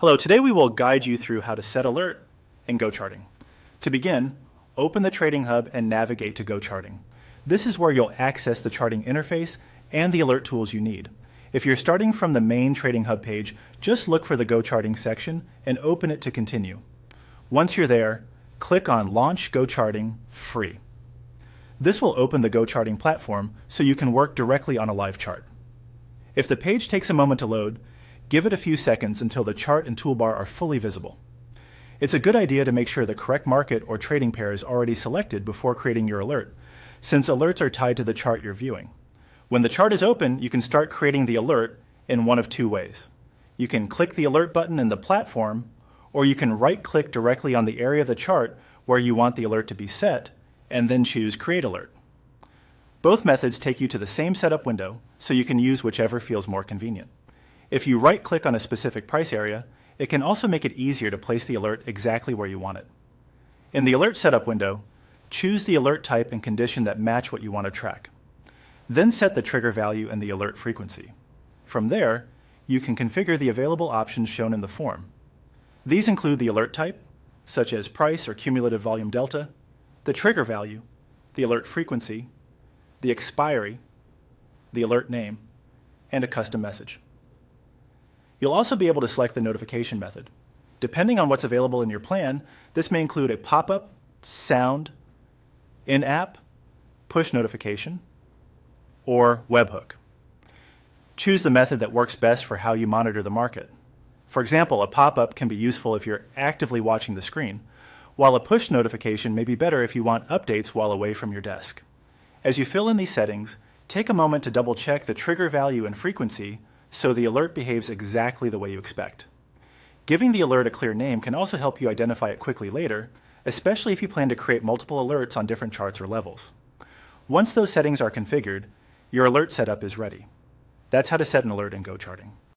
Hello, today we will guide you through how to set alert in GoCharting. To begin, open the Trading Hub and navigate to GoCharting. This is where you'll access the charting interface and the alert tools you need. If you're starting from the main Trading Hub page, just look for the GoCharting section and open it to continue. Once you're there, click on Launch GoCharting Free. This will open the GoCharting platform so you can work directly on a live chart. If the page takes a moment to load, give it a few seconds until the chart and toolbar are fully visible. It's a good idea to make sure the correct market or trading pair is already selected before creating your alert, since alerts are tied to the chart you're viewing. When the chart is open, you can start creating the alert in one of two ways. You can click the alert button in the platform, or you can right-click directly on the area of the chart where you want the alert to be set, and then choose Create Alert. Both methods take you to the same setup window, so you can use whichever feels more convenient. If you right-click on a specific price area, it can also make it easier to place the alert exactly where you want it. In the Alert Setup window, choose the alert type and condition that match what you want to track. Then set the trigger value and the alert frequency. From there, you can configure the available options shown in the form. These include the alert type, such as price or cumulative volume delta, the trigger value, the alert frequency, the expiry, the alert name, and a custom message. You'll also be able to select the notification method. Depending on what's available in your plan, this may include a pop-up, sound, in-app, push notification, or webhook. Choose the method that works best for how you monitor the market. For example, a pop-up can be useful if you're actively watching the screen, while a push notification may be better if you want updates while away from your desk. As you fill in these settings, take a moment to double-check the trigger value and frequency so the alert behaves exactly the way you expect. Giving the alert a clear name can also help you identify it quickly later, especially if you plan to create multiple alerts on different charts or levels. Once those settings are configured, your alert setup is ready. That's how to set an alert in GoCharting.